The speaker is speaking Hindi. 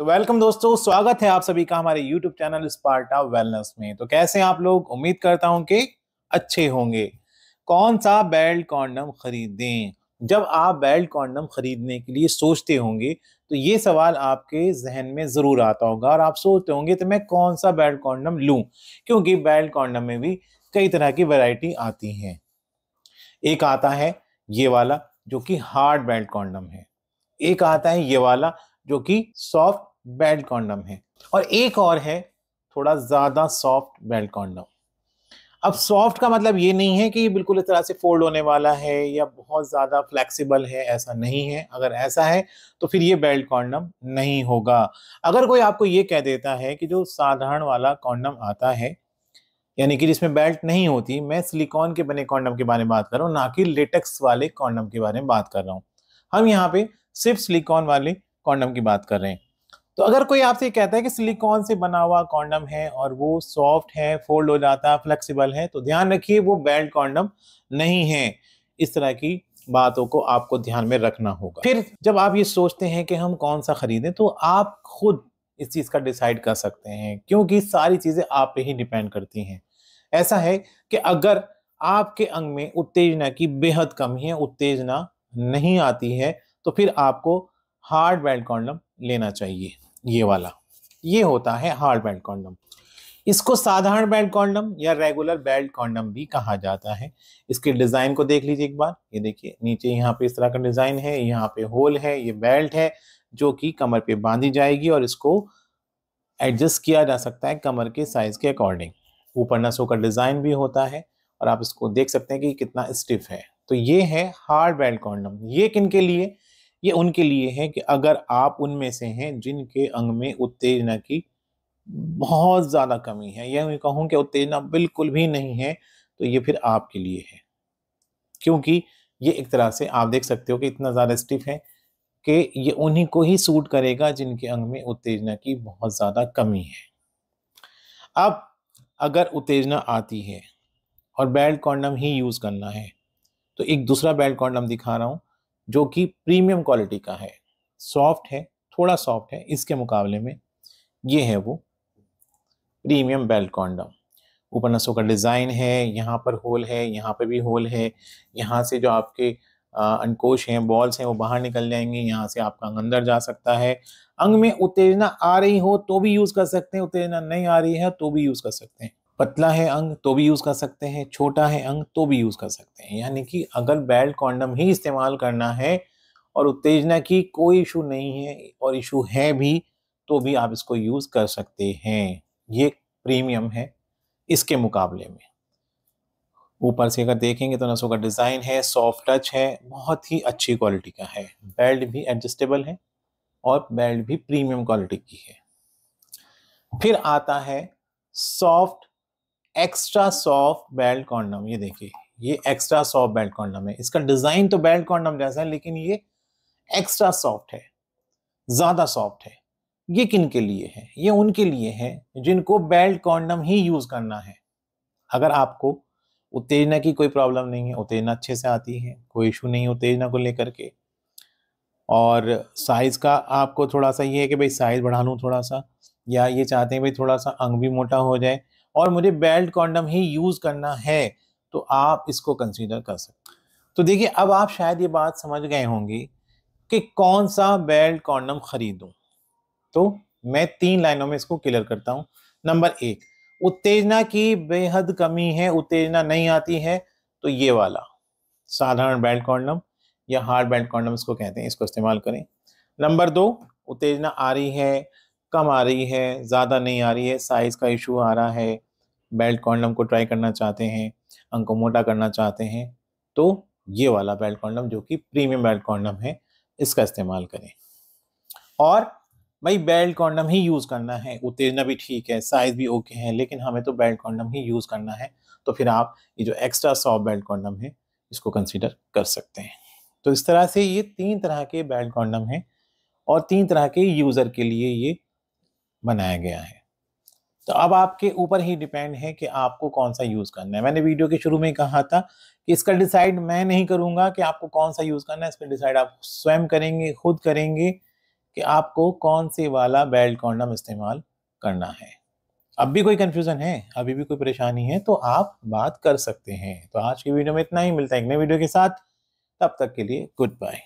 तो वेलकम दोस्तों, स्वागत है आप सभी का हमारे YouTube चैनल स्पार्टा वेलनेस में। तो कैसे हैं आप लोग? उम्मीद करता हूं कि अच्छे होंगे। कौन सा बेल्ट कॉन्डम खरीदें? जब आप बेल्ट कॉन्डम खरीदने के लिए सोचते होंगे तो ये सवाल आपके जहन में जरूर आता होगा और आप सोचते होंगे तो मैं कौन सा बेल्ट कॉन्डम लूं, क्योंकि बेल्ट कॉन्डम में भी कई तरह की वैरायटी आती हैं। एक आता है ये वाला जो कि हार्ड बेल्ट कॉन्डम है, एक आता है ये वाला जो कि सॉफ्ट बेल्ट कॉन्डम है, और एक और है थोड़ा ज्यादा सॉफ्ट बेल्ट कॉन्डम। अब सॉफ्ट का मतलब ये नहीं है कि ये बिल्कुल इस तरह से फोल्ड होने वाला है या बहुत ज्यादा फ्लेक्सिबल है, ऐसा नहीं है। अगर ऐसा है तो फिर ये बेल्ट कॉन्डम नहीं होगा। अगर कोई आपको ये कह देता है कि जो साधारण वाला कॉन्डम आता है, यानी कि जिसमें बेल्ट नहीं होती, मैं सिलिकॉन के बने कॉन्डम के बारे में बात कर रहा हूँ, ना कि लेटेक्स वाले कॉन्डम के बारे में बात कर रहा हूँ। हम यहाँ पे सिर्फ सिलिकॉन वाले कॉन्डम की बात कर रहे हैं। तो अगर कोई आपसे कहता है कि सिलिकॉन से बना हुआ कॉन्डम है और वो सॉफ्ट है, फोल्ड हो जाता है, फ्लेक्सिबल है, तो ध्यान रखिए वो बेल्ट कॉन्डम नहीं है। इस तरह की बातों को आपको ध्यान में रखना होगा। फिर जब आप ये सोचते हैं कि हम कौन सा खरीदें, तो आप खुद इस चीज का डिसाइड कर सकते हैं, क्योंकि सारी चीजें आप पे ही डिपेंड करती हैं। ऐसा है कि अगर आपके अंग में उत्तेजना की बेहद कमी है, उत्तेजना नहीं आती है, तो फिर आपको हार्ड बेल्ट कॉन्डम लेना चाहिए। ये वाला, ये होता है हार्ड बेल्ट कॉन्डम। इसको साधारण बेल्ट कॉन्डम या रेगुलर बेल्ट कॉन्डम भी कहा जाता है। इसके डिजाइन को देख लीजिए एक बार। ये देखिए, नीचे यहाँ पे इस तरह का डिजाइन है, यहाँ पे होल है, ये बेल्ट है जो कि कमर पे बांधी जाएगी और इसको एडजस्ट किया जा सकता है कमर के साइज के अकॉर्डिंग। ऊपर नसों का डिजाइन भी होता है और आप इसको देख सकते हैं कि कितना स्टिफ है। तो ये है हार्ड बेल्ट कॉन्डम। ये किन के लिए? ये उनके लिए है कि अगर आप उनमें से हैं जिनके अंग में उत्तेजना की बहुत ज्यादा कमी है, या मैं कहूं कि उत्तेजना बिल्कुल भी नहीं है, तो ये फिर आपके लिए है। क्योंकि ये एक तरह से आप देख सकते हो कि इतना ज्यादा स्टिफ है कि ये उन्हीं को ही सूट करेगा जिनके अंग में उत्तेजना की बहुत ज्यादा कमी है। अब अगर उत्तेजना आती है और बेल्ट कॉन्डम ही यूज करना है, तो एक दूसरा बेल्ट कॉन्डम दिखा रहा हूं जो कि प्रीमियम क्वालिटी का है, सॉफ्ट है, थोड़ा सॉफ्ट है इसके मुकाबले में। ये है वो प्रीमियम बेल्ट कॉन्डम। ऊपर नसों का डिजाइन है, यहाँ पर होल है, यहाँ पे भी होल है। यहाँ से जो आपके अंकोश हैं, बॉल्स हैं, वो बाहर निकल जाएंगे। यहाँ से आपका अंग अंदर जा सकता है। अंग में उत्तेजना आ रही हो तो भी यूज कर सकते हैं, उत्तेजना नहीं आ रही है तो भी यूज कर सकते हैं। पतला है अंग तो भी यूज कर सकते हैं, छोटा है अंग तो भी यूज कर सकते हैं। यानी कि अगर बेल्ट कॉन्डम ही इस्तेमाल करना है और उत्तेजना की कोई इशू नहीं है, और इशू है भी, तो भी आप इसको यूज कर सकते हैं। ये प्रीमियम है इसके मुकाबले में। ऊपर से अगर देखेंगे तो नसों का डिजाइन है, सॉफ्ट टच है, बहुत ही अच्छी क्वालिटी का है। बेल्ट भी एडजस्टेबल है और बेल्ट भी प्रीमियम क्वालिटी की है। फिर आता है soft, extra soft belt condom. ये देखिए, ये एक्स्ट्रा सॉफ्ट बेल्ट कॉन्डम है। इसका डिजाइन तो बेल्ट कॉन्डम जैसा है, लेकिन ये एक्स्ट्रा सॉफ्ट है, ज्यादा सॉफ्ट है। ये किन के लिए है? ये उनके लिए है जिनको बेल्ट कॉन्डम ही यूज करना है। अगर आपको उत्तेजना की कोई प्रॉब्लम नहीं है, उत्तेजना अच्छे से आती है, कोई इशू नहीं उत्तेजना को लेकर के, और साइज का आपको थोड़ा सा ये है कि भाई साइज बढ़ा लूँ थोड़ा सा, या ये चाहते हैं भाई थोड़ा सा अंग भी मोटा हो जाए और मुझे बेल्ट कॉन्डम ही यूज करना है, तो आप इसको कंसीडर कर सकते हैं। तो देखिए, अब आप शायद ये बात समझ गए होंगे कि कौन सा बेल्ट कॉन्डम खरीदूं। तो मैं 3 लाइनों में इसको क्लियर करता हूं। नंबर 1, उत्तेजना की बेहद कमी है, उत्तेजना नहीं आती है, तो ये वाला साधारण बेल्ट कॉन्डम या हार्ड बेल्ट कॉन्डम इसको कहते हैं, इसको इस्तेमाल करें। नंबर 2, उत्तेजना आ रही है, कम आ रही है, ज्यादा नहीं आ रही है, साइज का इशू आ रहा है, बेल्ट कॉन्डम को ट्राई करना चाहते हैं, अंग को मोटा करना चाहते हैं, तो ये वाला बेल्ट कॉन्डम जो कि प्रीमियम बेल्ट कॉन्डम है, इसका इस्तेमाल करें। और भाई बेल्ट कॉन्डम ही यूज करना है, उत्तेजना भी ठीक है, साइज भी ओके है, लेकिन हमें तो बेल्ट कॉन्डम ही यूज करना है, तो फिर आप ये जो एक्स्ट्रा सॉफ्ट बेल्ट कॉन्डम है इसको कंसीडर कर सकते हैं। तो इस तरह से ये 3 तरह के बेल्ट कॉन्डम हैं और 3 तरह के यूजर के लिए ये बनाया गया है। तो अब आपके ऊपर ही डिपेंड है कि आपको कौन सा यूज करना है। मैंने वीडियो के शुरू में कहा था कि इसका डिसाइड मैं नहीं करूंगा कि आपको कौन सा यूज करना है, इसका डिसाइड आप स्वयं करेंगे, खुद करेंगे, कि आपको कौन से वाला बेल्ट कॉन्डम इस्तेमाल करना है। अब भी कोई कंफ्यूजन है, अभी भी कोई परेशानी है, तो आप बात कर सकते हैं। तो आज की वीडियो में इतना ही, मिलता है एक नई वीडियो के साथ, तब तक के लिए गुड बाय।